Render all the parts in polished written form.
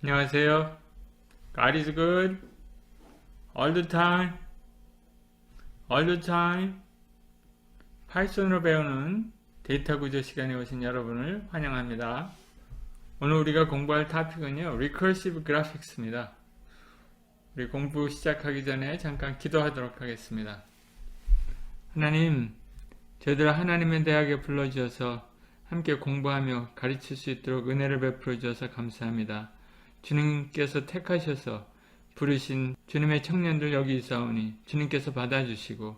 안녕하세요. God is good all the time. all the time. 파이썬으로 배우는 데이터 구조 시간에 오신 여러분을 환영합니다. 오늘 우리가 공부할 토픽은요, Recursive Graphics입니다. 우리 공부 시작하기 전에 잠깐 기도하도록 하겠습니다. 하나님, 저희들 하나님의 대학에 불러주셔서 함께 공부하며 가르칠 수 있도록 은혜를 베풀어 주셔서 감사합니다. 주님께서 택하셔서 부르신 주님의 청년들 여기 있사오니 주님께서 받아주시고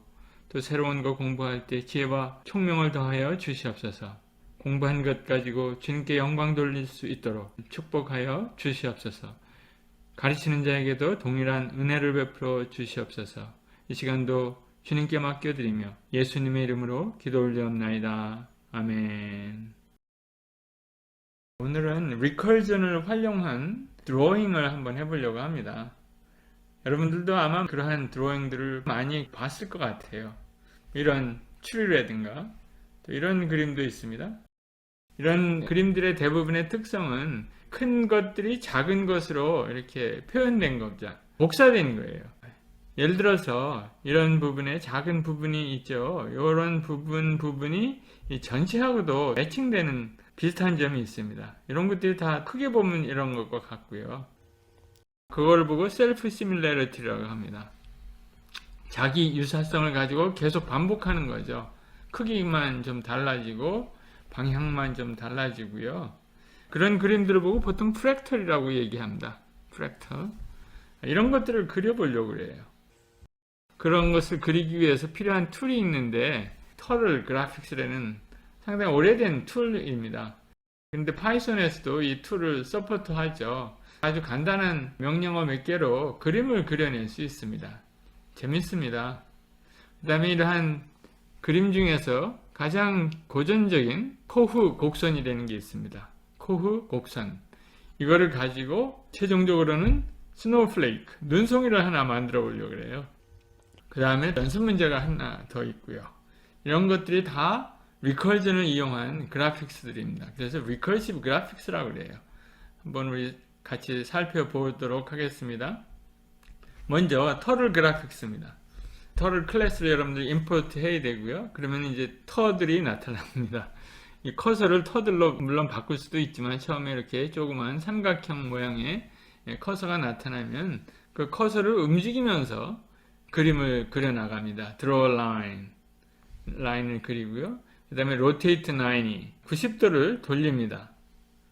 또 새로운 거 공부할 때 지혜와 총명을 더하여 주시옵소서. 공부한 것 가지고 주님께 영광 돌릴 수 있도록 축복하여 주시옵소서. 가르치는 자에게도 동일한 은혜를 베풀어 주시옵소서. 이 시간도 주님께 맡겨드리며 예수님의 이름으로 기도 올리옵나이다. 아멘. 오늘은 리커전을 활용한 드로잉을 한번 해보려고 합니다. 여러분들도 아마 그러한 드로잉들을 많이 봤을 것 같아요. 이런 추리라든가 또 이런 그림도 있습니다. 이런 그림들의 대부분의 특성은 큰 것들이 작은 것으로 이렇게 표현된 거죠. 복사된 거예요. 예를 들어서 이런 부분에 작은 부분이 있죠. 이런 부분이 이 전체하고도 매칭되는 비슷한 점이 있습니다. 이런 것들이 다 크게 보면 이런 것과 같고요. 그걸 보고 셀프 시뮬레리티라고 합니다. 자기 유사성을 가지고 계속 반복하는 거죠. 크기만 좀 달라지고 방향만 좀 달라지고요. 그런 그림들을 보고 보통 프랙털이라고 얘기합니다. 프랙털. 이런 것들을 그려보려고 그래요. 그런 것을 그리기 위해서 필요한 툴이 있는데 터럴 그래픽스라는 상당히 오래된 툴입니다. 그런데 파이썬에서도 이 툴을 서포트하죠. 아주 간단한 명령어 몇 개로 그림을 그려낼 수 있습니다. 재밌습니다. 그 다음에 이러한 그림 중에서 가장 고전적인 코흐 곡선이라는 게 있습니다. 코흐 곡선. 이거를 가지고 최종적으로는 스노우플레이크, 눈송이를 하나 만들어 보려고 그래요. 그 다음에 연습 문제가 하나 더 있고요. 이런 것들이 다 리커전을 이용한 그래픽스들입니다. 그래서 리커시브 그래픽스라고 그래요. 한번 우리 같이 살펴보도록 하겠습니다. 먼저 터럴 그래픽스입니다. 터럴 클래스를 여러분들 임포트 해야 되고요. 그러면 이제 터들이 나타납니다. 이 커서를 터들로 물론 바꿀 수도 있지만 처음에 이렇게 조그만 삼각형 모양의 커서가 나타나면 그 커서를 움직이면서 그림을 그려나갑니다. Draw line. 라인을 그리고요. 그 다음에 rotate 90, 90도를 돌립니다.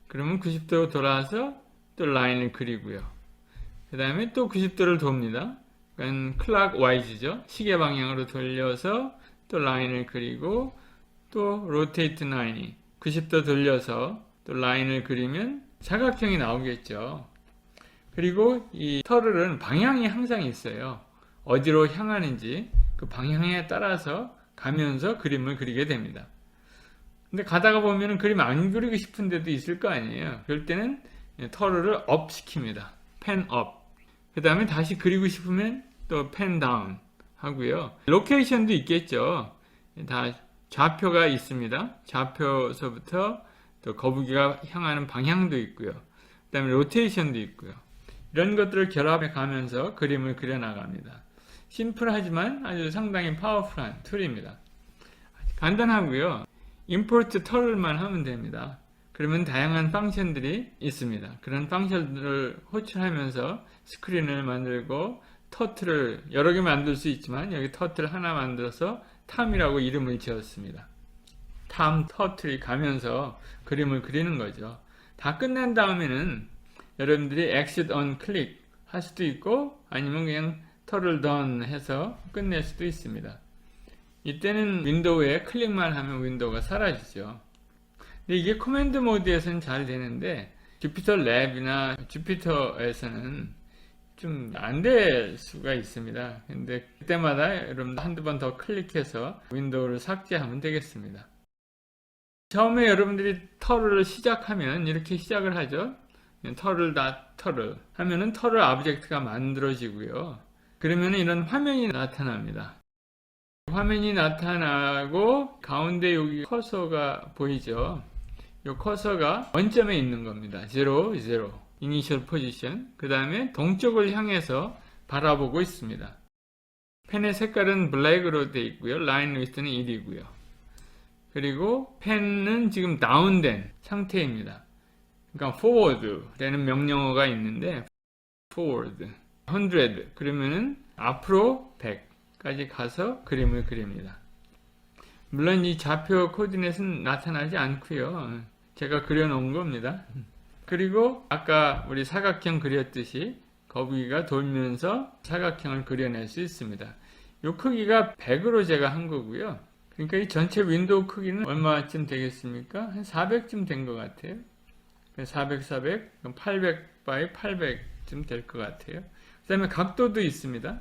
그러면 90도 돌아서 또 라인을 그리고요. 그 다음에 또 90도를 돕니다. 그러니까 clockwise죠. 시계 방향으로 돌려서 또 라인을 그리고 또 rotate 90, 90도 돌려서 또 라인을 그리면 사각형이 나오겠죠. 그리고 이 터널은 방향이 항상 있어요. 어디로 향하는지 그 방향에 따라서 가면서 그림을 그리게 됩니다. 근데 가다가 보면 그림 안 그리고 싶은 데도 있을 거 아니에요. 그럴 때는 터널을 업 시킵니다. 펜 업. 그 다음에 다시 그리고 싶으면 또 펜 다운 하고요. 로케이션도 있겠죠. 다 좌표가 있습니다. 좌표서부터 또 거북이가 향하는 방향도 있고요. 그 다음에 로테이션도 있고요. 이런 것들을 결합해 가면서 그림을 그려 나갑니다. 심플하지만 아주 상당히 파워풀한 툴입니다. 간단하고요. 임포트 털을만 하면 됩니다. 그러면 다양한 펑션들이 있습니다. 그런 펑션들을 호출하면서 스크린을 만들고 터틀을 여러 개 만들 수 있지만 여기 터틀 하나 만들어서 탐이라고 이름을 지었습니다. 탐 터틀이 가면서 그림을 그리는 거죠. 다 끝난 다음에는 여러분들이 exit on click 할 수도 있고 아니면 그냥 터를 done 해서 끝낼 수도 있습니다. 이때는 윈도우에 클릭만 하면 윈도우가 사라지죠. 근데 이게 커맨드 모드에서는 잘 되는데 주피터 랩이나 주피터에서는 좀 안 될 수가 있습니다. 근데 그때마다 여러분 한두 번 더 클릭해서 윈도우를 삭제하면 되겠습니다. 처음에 여러분들이 털을 시작하면 이렇게 시작을 하죠. 털을 하면은 털을 오브젝트가 만들어지고요. 그러면 이런 화면이 나타납니다. 화면이 나타나고 가운데 여기 커서가 보이죠. 이 커서가 원점에 있는 겁니다. 0, 0. 이니셜 포지션. 그 다음에 동쪽을 향해서 바라보고 있습니다. 펜의 색깔은 블랙으로 되어 있고요. 라인 위스트는 1이고요. 그리고 펜은 지금 다운된 상태입니다. 그러니까 forward라는 명령어가 있는데 forward 100 그러면은 앞으로 100까지 가서 그림을 그립니다. 물론 이 좌표 코디넷은 나타나지 않고요. 제가 그려놓은 겁니다. 그리고 아까 우리 사각형 그렸듯이 거북이가 돌면서 사각형을 그려낼 수 있습니다. 이 크기가 100으로 제가 한 거고요. 그러니까 이 전체 윈도우 크기는 얼마쯤 되겠습니까? 한 400쯤 된 것 같아요. 400, 400, 800 by 800쯤 될 것 같아요. 그 다음에 각도도 있습니다.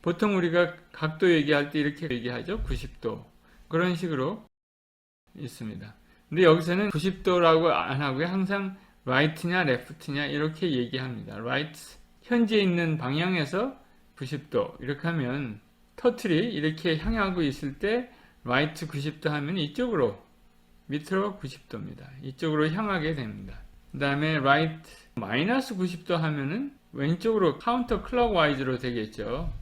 보통 우리가 각도 얘기할 때 이렇게 얘기하죠. 90도. 그런 식으로 있습니다. 근데 여기서는 90도라고 안 하고요. 항상 right냐 left냐 이렇게 얘기합니다. right, 현재 있는 방향에서 90도. 이렇게 하면 터틀이 이렇게 향하고 있을 때 right 90도 하면 이쪽으로 밑으로 90도입니다. 이쪽으로 향하게 됩니다. 그 다음에 right 마이너스 90도 하면은 왼쪽으로 카운터 클럭와이즈로 되겠죠.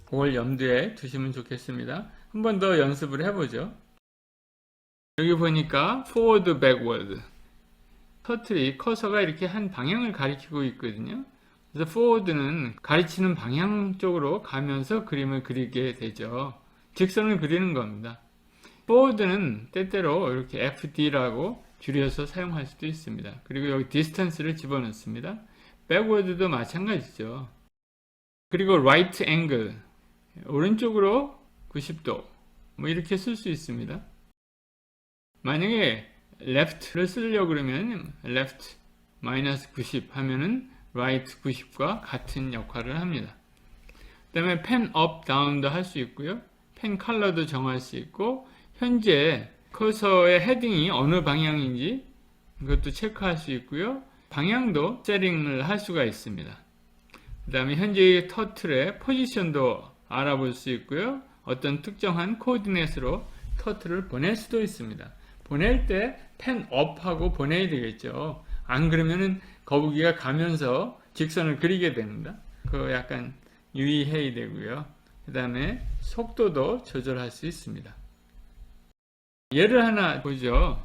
그걸 염두에 두시면 좋겠습니다. 한 번 더 연습을 해보죠. 여기 보니까 forward, backward. 터틀이 커서가 이렇게 한 방향을 가리키고 있거든요. 그래서 forward는 가리치는 방향 쪽으로 가면서 그림을 그리게 되죠. 직선을 그리는 겁니다. forward는 때때로 이렇게 FD라고 줄여서 사용할 수도 있습니다. 그리고 여기 distance를 집어넣습니다. backward도 마찬가지죠. 그리고 right angle, 오른쪽으로 90도 뭐 이렇게 쓸 수 있습니다. 만약에 left를 쓰려고 그러면 left 마이너스 90 하면은 right 90과 같은 역할을 합니다. 그 다음에 pen up, down도 할 수 있고요. 펜 컬러도 정할 수 있고 현재 커서의 헤딩이 어느 방향인지 그것도 체크할 수 있고요. 방향도 세팅을 할 수가 있습니다. 그 다음에 현재의 터틀의 포지션도 알아볼 수 있고요. 어떤 특정한 코디넷으로 터틀을 보낼 수도 있습니다. 보낼 때 펜 업하고 보내야 되겠죠. 안 그러면은 거북이가 가면서 직선을 그리게 됩니다. 그거 약간 유의해야 되고요. 그 다음에 속도도 조절할 수 있습니다. 예를 하나 보죠.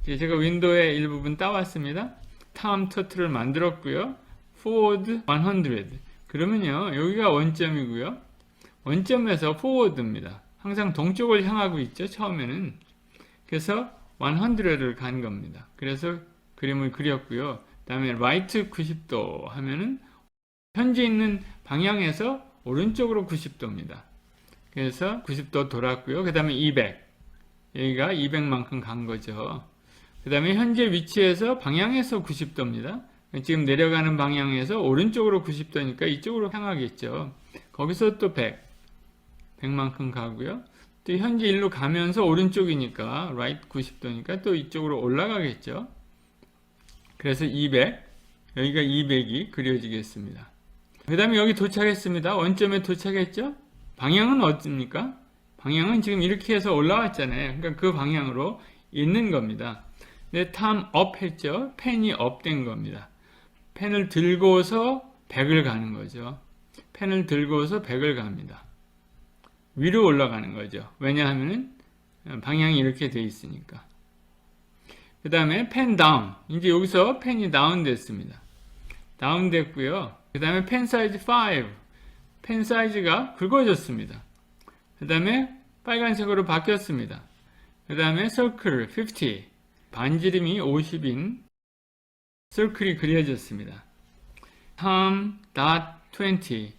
제가 윈도우의 일부분 따왔습니다. 탐 터틀을 만들었고요. forward 100. 그러면요, 여기가 원점이고요. 원점에서 forward입니다. 항상 동쪽을 향하고 있죠, 처음에는. 그래서 100를 간 겁니다. 그래서 그림을 그렸고요. 그 다음에 right 90도 하면은 현재 있는 방향에서 오른쪽으로 90도입니다. 그래서 90도 돌았고요. 그 다음에 200. 여기가 200만큼 간 거죠. 그 다음에 현재 위치에서 방향에서 90도입니다. 지금 내려가는 방향에서 오른쪽으로 90도니까 이쪽으로 향하겠죠. 거기서 또 100만큼 가고요. 또 현재 일로 가면서 오른쪽이니까 right 90도니까 또 이쪽으로 올라가겠죠. 그래서 200, 여기가 200이 그려지겠습니다. 그 다음에 여기 도착했습니다. 원점에 도착했죠. 방향은 어떻습니까? 방향은 지금 이렇게 해서 올라왔잖아요. 그러니까 그 방향으로 있는 겁니다. 근데 탐 업 했죠. 펜이 업 된 겁니다. 펜을 들고서 100을 가는 거죠. 펜을 들고서 100을 갑니다. 위로 올라가는 거죠. 왜냐하면 방향이 이렇게 돼 있으니까. 그 다음에 펜 다운. 이제 여기서 펜이 다운 됐습니다. 다운 됐고요. 그 다음에 펜 사이즈 5. 펜 사이즈가 굵어졌습니다. 그 다음에 빨간색으로 바뀌었습니다. 그 다음에 서클 50. 반지름이 50인 서클이 그려졌습니다. tom.20.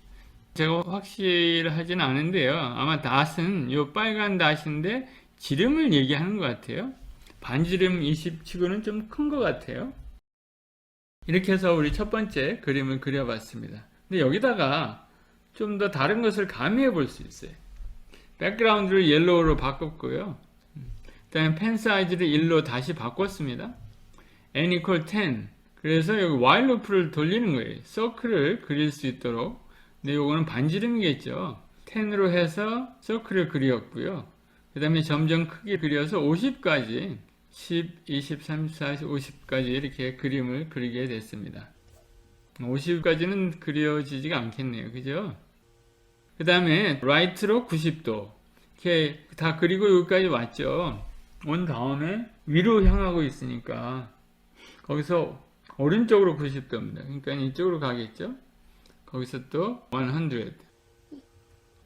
제가 확실하지는 않은데요. 아마 닷은 이 빨간 닷인데 지름을 얘기하는 것 같아요. 반지름 20 치고는 좀 큰 것 같아요. 이렇게 해서 우리 첫 번째 그림을 그려봤습니다. 근데 여기다가 좀 더 다른 것을 가미해 볼 수 있어요. 백그라운드를 옐로우로 바꿨고요. 그 다음에 펜 사이즈를 1로 다시 바꿨습니다. n equal 10. 그래서 여기 while loop를 돌리는 거예요. 서클을 그릴 수 있도록. 근데 요거는 반지름이겠죠. 10으로 해서 서클을 그렸고요. 그 다음에 점점 크게 그려서 50까지 10, 20, 30, 40, 50까지 이렇게 그림을 그리게 됐습니다. 50까지는 그려지지가 않겠네요. 그죠? 그 다음에 right로 90도 이렇게 다 그리고 여기까지 왔죠. 온 다음에 위로 향하고 있으니까 거기서 오른쪽으로 90도입니다. 그러니까 이쪽으로 가겠죠. 거기서 또 100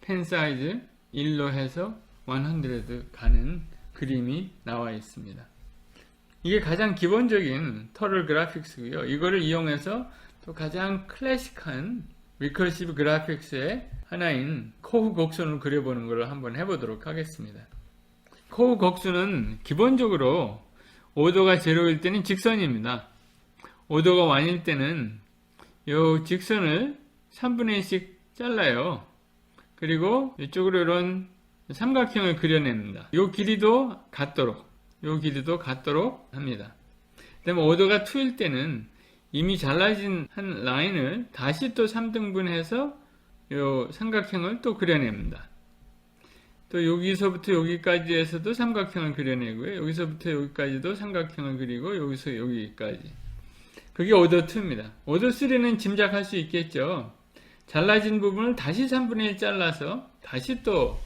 펜 사이즈 1로 해서 100 가는 그림이 나와 있습니다. 이게 가장 기본적인 터럴 그래픽스고요. 이거를 이용해서 또 가장 클래식한 리커시브 그래픽스의 하나인 코후 곡선을 그려보는 걸 한번 해보도록 하겠습니다. 코후 곡선은 기본적으로 오도가 제로일 때는 직선입니다. 오도가 1일 때는 이 직선을 3분의 1씩 잘라요. 그리고 이쪽으로 이런 삼각형을 그려냅니다. 이 길이도 같도록 합니다. 그 다음에 오도가 2일 때는 이미 잘라진 한 라인을 다시 또 3등분해서 이 삼각형을 또 그려냅니다. 또 여기서부터 여기까지 해서도 삼각형을 그려내고요. 여기서부터 여기까지도 삼각형을 그리고 여기서 여기까지. 그게 오더 2입니다. 오더 3는 짐작할 수 있겠죠. 잘라진 부분을 다시 3분의 1 잘라서 다시 또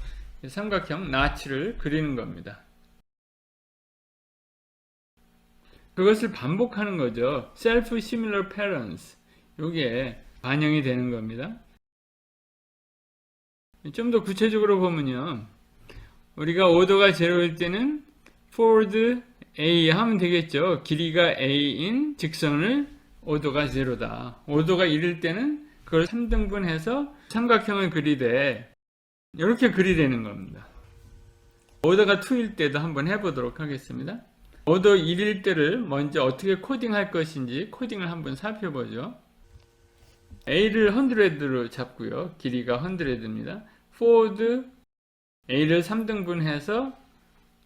삼각형 나치를 그리는 겁니다. 그것을 반복하는 거죠. self-similar patterns. 이게 반영이 되는 겁니다. 좀 더 구체적으로 보면요. 우리가 오도가 제로일 때는 forward A 하면 되겠죠. 길이가 A인 직선을 오도가 제로다. 오도가 1일 때는 그걸 3등분해서 삼각형을 그리되 이렇게 그리려는 겁니다. 오도가 2일 때도 한번 해보도록 하겠습니다. 오도 1일 때를 먼저 어떻게 코딩할 것인지 코딩을 한번 살펴보죠. A를 100로 잡고요. 길이가 100입니다. forward A를 3등분해서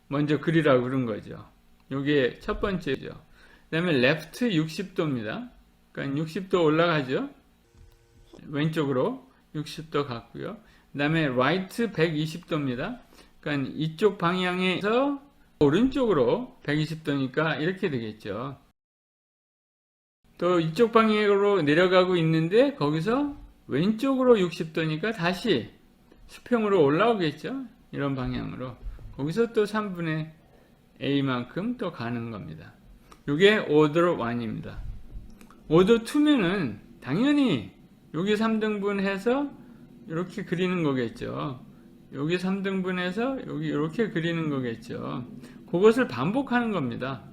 먼저 그리라고 그런 거죠. 이게 첫 번째죠. 그 다음에 left 60도입니다. 그러니까 60도 올라가죠. 왼쪽으로 60도 갔고요. 그 다음에 right 120도입니다. 그러니까 이쪽 방향에서 오른쪽으로 120도니까 이렇게 되겠죠. 또 이쪽 방향으로 내려가고 있는데 거기서 왼쪽으로 60도니까 다시 수평으로 올라오겠죠. 이런 방향으로. 거기서 또 3분의 A만큼 또 가는 겁니다. 이게 order 1입니다. order 2면은 당연히 여기 3등분 해서 이렇게 그리는 거겠죠. 여기 3등분해서 여기 이렇게 그리는 거겠죠. 그것을 반복하는 겁니다.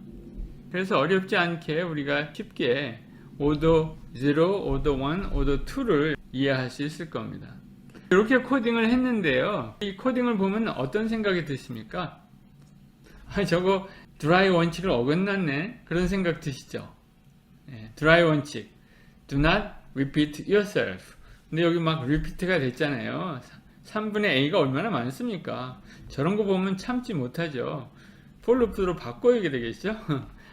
그래서 어렵지 않게 우리가 쉽게 order 0, order 1, order 2를 이해할 수 있을 겁니다. 이렇게 코딩을 했는데요. 이 코딩을 보면 어떤 생각이 드십니까? 저거 드라이 원칙을 어긋났네. 그런 생각 드시죠? 드라이 원칙. Do not repeat yourself. 근데 여기 막 repeat가 됐잖아요. 3분의 A가 얼마나 많습니까? 저런 거 보면 참지 못하죠. for loop로 바꿔야 되겠죠?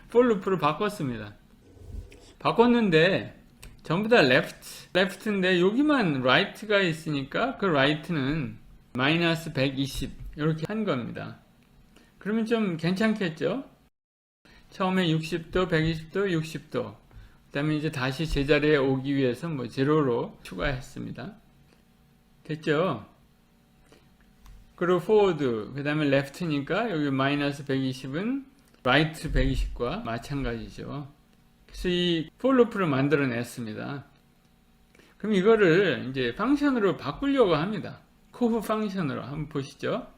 for loop로 바꿨습니다. 바꿨는데 전부 다 left인데 여기만 right가 있으니까 그 right는 마이너스 120 이렇게 한 겁니다. 그러면 좀 괜찮겠죠? 처음에 60도, 120도, 60도. 그 다음에 이제 다시 제자리에 오기 위해서 뭐 제로로 추가했습니다. 됐죠? 그리고 forward, 그 다음에 left니까 여기 마이너스 120은 right 120과 마찬가지죠. 그래서 이 for loop를 만들어냈습니다. 그럼 이거를 이제 펑션으로 바꾸려고 합니다. 코브 펑션으로 한번 보시죠.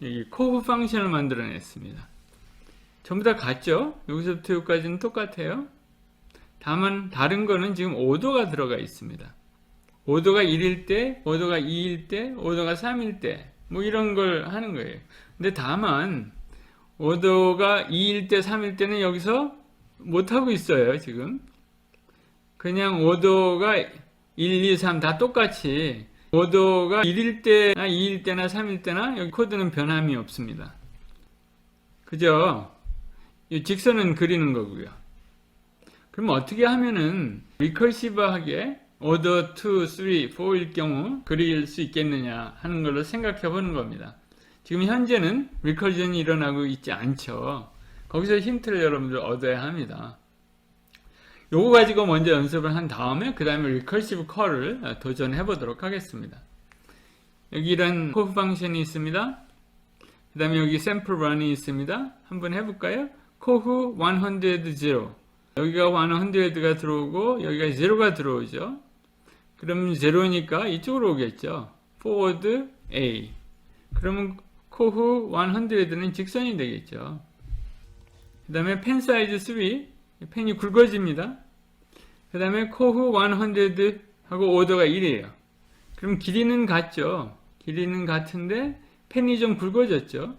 여기 코브 펑션을 만들어냈습니다. 전부 다 같죠? 여기서부터 여기까지는 똑같아요. 다만 다른 거는 지금 오도가 들어가 있습니다. 오도가 1일 때, 오도가 2일 때, 오도가 3일 때, 뭐 이런 걸 하는 거예요. 근데 다만 오도가 2일 때, 3일 때는 여기서 못하고 있어요, 지금. 그냥 오더가 1, 2, 3 다 똑같이 오더가 1일 때나 2일 때나 3일 때나 여기 코드는 변함이 없습니다. 그죠? 이 직선은 그리는 거고요. 그럼 어떻게 하면은 리커시브하게 오더 2, 3, 4일 경우 그릴 수 있겠느냐 하는 걸로 생각해 보는 겁니다. 지금 현재는 리커전이 일어나고 있지 않죠. 거기서 힌트를 여러분들 얻어야 합니다. 요거 가지고 먼저 연습을 한 다음에 그 다음에 리커시브 컬을 도전해 보도록 하겠습니다. 여기 이런 코프 펑션이 있습니다. 그 다음에 여기 샘플 런이 있습니다. 한번 해볼까요? 코프 100 0 여기가 100가 들어오고 여기가 0가 들어오죠. 그러면 0니까 이쪽으로 오겠죠. forward A. 그러면 코프 100는 직선이 되겠죠. 그 다음에 펜 사이즈 3, 펜이 굵어집니다. 그 다음에 코프 100 하고 오더가 1이에요. 그럼 길이는 같죠. 길이는 같은데 펜이 좀 굵어졌죠.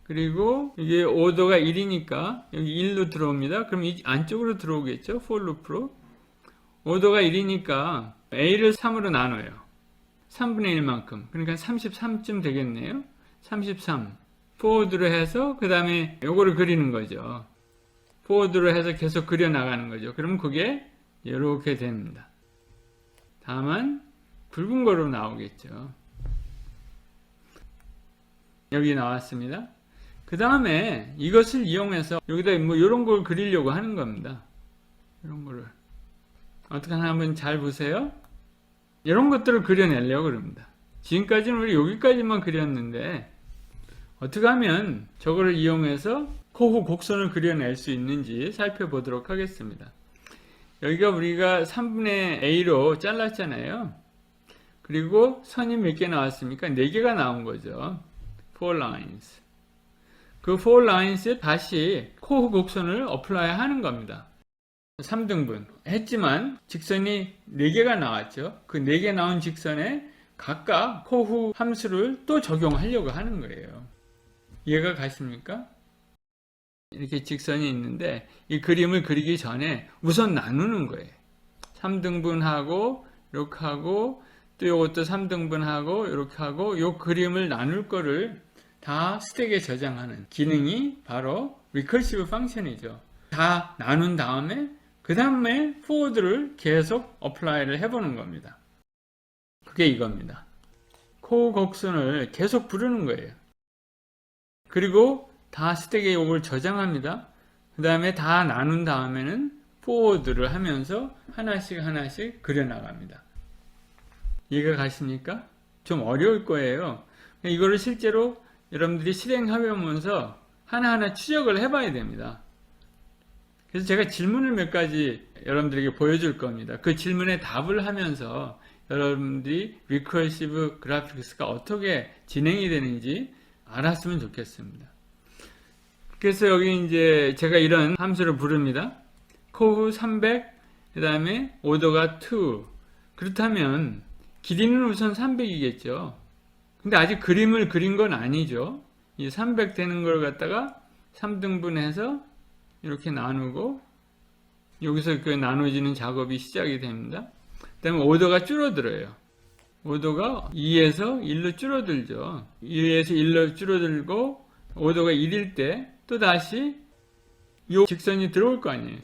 그리고 이게 오더가 1이니까 여기 1로 들어옵니다. 그럼 이 안쪽으로 들어오겠죠. for loop로. 오더가 1이니까 A를 3으로 나눠요. 3분의 1만큼. 그러니까 33쯤 되겠네요. 33. forward로 해서 그 다음에 요거를 그리는 거죠. forward로 해서 계속 그려 나가는 거죠. 그럼 그게 이렇게 됩니다. 다만 굵은 거로 나오겠죠. 여기 나왔습니다. 그 다음에 이것을 이용해서 여기다 뭐 이런 걸 그리려고 하는 겁니다. 이런 거를 어떻게 하나 한번 잘 보세요. 이런 것들을 그려내려고 그럽니다. 지금까지는 우리 여기까지만 그렸는데 어떻게 하면 저거를 이용해서 코후 곡선을 그려낼 수 있는지 살펴보도록 하겠습니다. 여기가 우리가 3분의 A로 잘랐잖아요. 그리고 선이 몇 개 나왔습니까? 4개가 나온 거죠. 4 lines. 그 4 lines에 다시 코후 곡선을 어플라이 하는 겁니다. 3등분 했지만 직선이 4개가 나왔죠. 그 4개 나온 직선에 각각 코후 함수를 또 적용하려고 하는 거예요. 이해가 가십니까? 이렇게 직선이 있는데 이 그림을 그리기 전에 우선 나누는 거예요. 3등분하고 이렇게 하고 또 이것도 3등분하고 이렇게 하고 이 그림을 나눌 거를 다 스택에 저장하는 기능이 바로 리커시브 펑션이죠. 다 나눈 다음에 그 다음에 forward를 계속 어플라이를 해보는 겁니다. 그게 이겁니다. 코어 곡선을 계속 부르는 거예요. 그리고 다 스택에 이걸 저장합니다. 그 다음에 다 나눈 다음에는 forward를 하면서 하나씩 그려나갑니다. 이해가 가십니까? 좀 어려울 거예요. 이거를 실제로 여러분들이 실행하면서 하나하나 추적을 해봐야 됩니다. 그래서 제가 질문을 몇 가지 여러분들에게 보여줄 겁니다. 그 질문에 답을 하면서 여러분들이 리커시브 그래픽스가 어떻게 진행이 되는지 알았으면 좋겠습니다. 그래서 여기 이제 제가 이런 함수를 부릅니다. 코후 300, 그 다음에 오더가 2. 그렇다면 길이는 우선 300이겠죠. 근데 아직 그림을 그린 건 아니죠. 이 300 되는 걸 갖다가 3등분해서 이렇게 나누고 여기서 그 나눠지는 작업이 시작이 됩니다. 그 다음에 오더가 줄어들어요. 오더가 2에서 1로 줄어들죠. 2에서 1로 줄어들고 오더가 1일 때 또 다시 이 직선이 들어올 거 아니에요.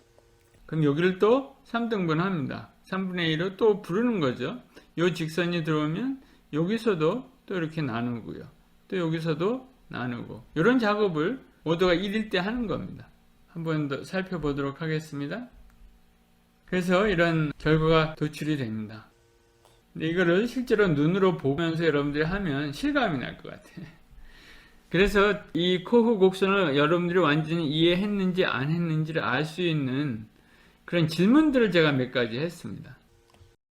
그럼 여기를 또 3등분 합니다. 3분의 1로 또 부르는 거죠. 이 직선이 들어오면 여기서도 또 이렇게 나누고요. 또 여기서도 나누고 이런 작업을 오더가 1일 때 하는 겁니다. 한번 더 살펴보도록 하겠습니다. 그래서 이런 결과가 도출이 됩니다. 근데 이거를 실제로 눈으로 보면서 여러분들이 하면 실감이 날 것 같아요. 그래서 이 코후 곡선을 여러분들이 완전히 이해했는지 안 했는지를 알 수 있는 그런 질문들을 제가 몇 가지 했습니다.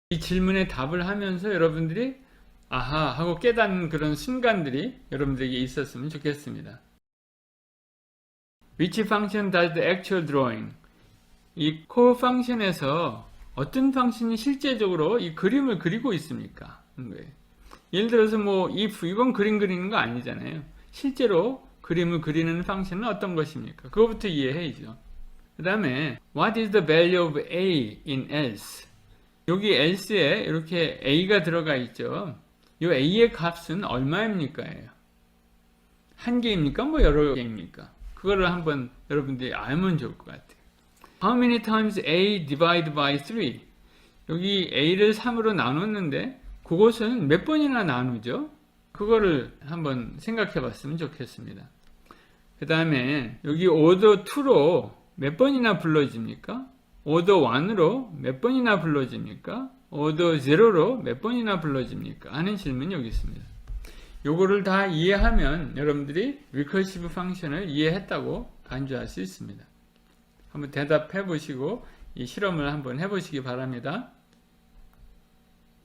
이 질문에 답을 하면서 여러분들이 아하 하고 깨닫는 그런 순간들이 여러분들에게 있었으면 좋겠습니다. Which function does the actual drawing? 이 core function에서 어떤 펑션이 실제적으로 이 그림을 그리고 있습니까? 예를 들어서 뭐 if 이건 그림 그리는 거 아니잖아요. 실제로 그림을 그리는 펑션은 어떤 것입니까? 그거부터 이해해야죠. 그 다음에 what is the value of a in else? 여기 else에 이렇게 a가 들어가 있죠. 이 a의 값은 얼마입니까? 한 개입니까? 뭐 여러 개입니까? 그거를 한번 여러분들이 알면 좋을 것 같아요. How many times a divided by 3? 여기 a를 3으로 나눴는데 그것은 몇 번이나 나누죠? 그거를 한번 생각해 봤으면 좋겠습니다. 그 다음에 여기 order 2로 몇 번이나 불러집니까? order 1으로 몇 번이나 불러집니까? order 0로 몇 번이나 불러집니까? 하는 질문이 여기 있습니다. 요거를 다 이해하면 여러분들이 recursive 펑션을 이해했다고 간주할 수 있습니다. 한번 대답해 보시고 이 실험을 한번 해 보시기 바랍니다.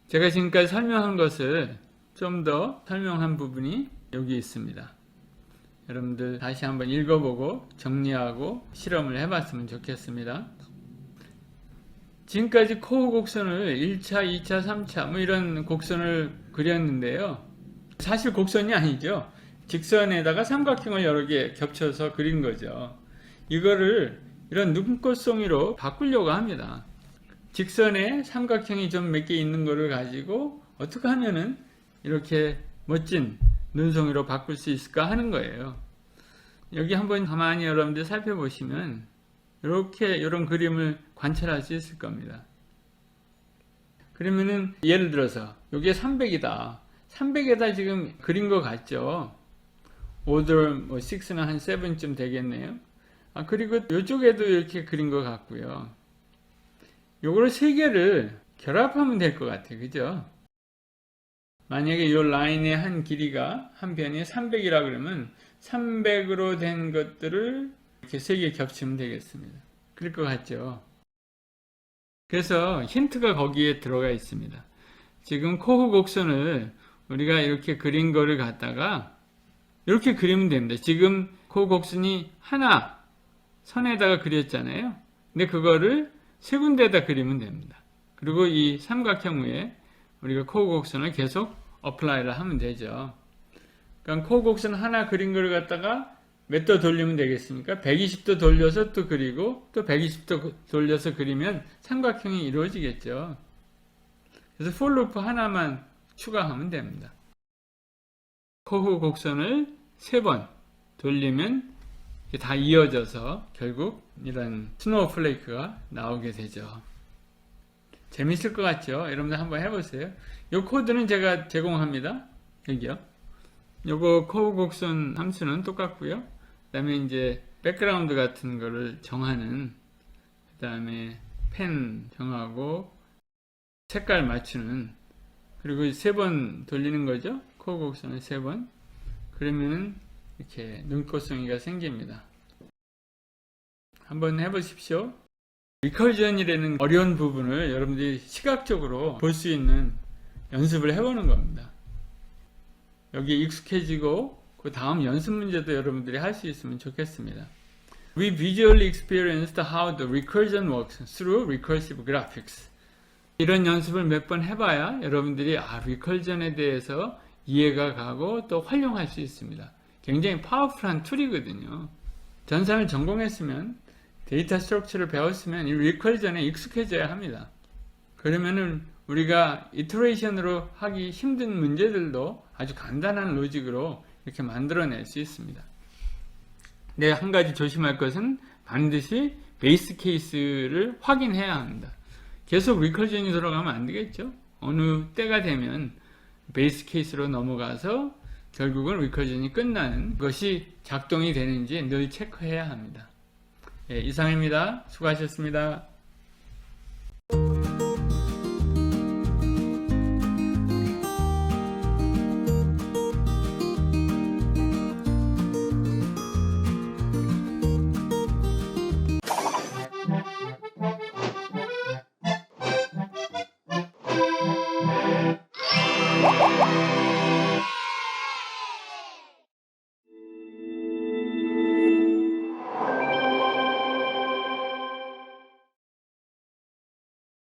제가 지금까지 설명한 것을 좀 더 설명한 부분이 여기 있습니다. 여러분들 다시 한번 읽어보고 정리하고 실험을 해봤으면 좋겠습니다. 지금까지 코어 곡선을 1차, 2차, 3차 뭐 이런 곡선을 그렸는데요. 사실 곡선이 아니죠. 직선에다가 삼각형을 여러 개 겹쳐서 그린 거죠. 이거를 이런 눈꽃송이로 바꾸려고 합니다. 직선에 삼각형이 좀 몇 개 있는 거를 가지고 어떻게 하면은 이렇게 멋진 눈송이로 바꿀 수 있을까 하는 거예요. 여기 한번 가만히 여러분들 살펴보시면 이렇게 이런 그림을 관찰할 수 있을 겁니다. 그러면은 예를 들어서 여기에 300이다. 300에다 지금 그린 것 같죠? order 뭐 6는 한 7쯤 되겠네요. 그리고 이쪽에도 이렇게 그린 것 같고요. 요거를 세 개를 결합하면 될 것 같아요. 그죠? 만약에 이 라인의 한 길이가 한 변이 300이라 그러면 300으로 된 것들을 이렇게 세 개 겹치면 되겠습니다. 그럴 것 같죠? 그래서 힌트가 거기에 들어가 있습니다. 지금 코어 곡선을 우리가 이렇게 그린 거를 갖다가 이렇게 그리면 됩니다. 지금 코어 곡선이 하나 선에다가 그렸잖아요. 근데 그거를 세 군데에다 그리면 됩니다. 그리고 이 삼각형 위에 우리가 코어 곡선을 계속 어플라이를 하면 되죠. 그러니까 코어 곡선 하나 그린 걸 갖다가 몇 도 돌리면 되겠습니까? 120도 돌려서 또 그리고 또 120도 돌려서 그리면 삼각형이 이루어지겠죠. 그래서 for loop 하나만 추가하면 됩니다. 코어 곡선을 3번 돌리면 다 이어져서 결국 이런 스노우플레이크가 나오게 되죠. 재밌을 것 같죠? 여러분들 한번 해보세요. 이 코드는 제가 제공합니다. 여기요. 요거 코어 곡선 함수는 똑같고요. 그 다음에 이제 백그라운드 같은 거를 정하는, 그 다음에 펜 정하고 색깔 맞추는, 그리고 3번 돌리는 거죠. 코어 곡선을 3번. 그러면은 이렇게 눈꽃송이가 생깁니다. 한번 해보십시오. 리커전이라는 어려운 부분을 여러분들이 시각적으로 볼 수 있는 연습을 해보는 겁니다. 여기에 익숙해지고 그 다음 연습 문제도 여러분들이 할 수 있으면 좋겠습니다. We visually experienced how the recursion works through recursive graphics. 이런 연습을 몇 번 해봐야 여러분들이 리커전에 대해서 이해가 가고 또 활용할 수 있습니다. 굉장히 파워풀한 툴이거든요. 전산을 전공했으면 데이터 스트럭처를 배웠으면 이 리커전에 익숙해져야 합니다. 그러면은 우리가 이터레이션으로 하기 힘든 문제들도 아주 간단한 로직으로 이렇게 만들어낼 수 있습니다. 네, 한 가지 조심할 것은 반드시 베이스 케이스를 확인해야 합니다. 계속 리커전이 들어가면 안 되겠죠. 어느 때가 되면 베이스 케이스로 넘어가서 결국은 리커전이 끝나는 것이 작동이 되는지 늘 체크해야 합니다. 예, 이상입니다. 수고하셨습니다.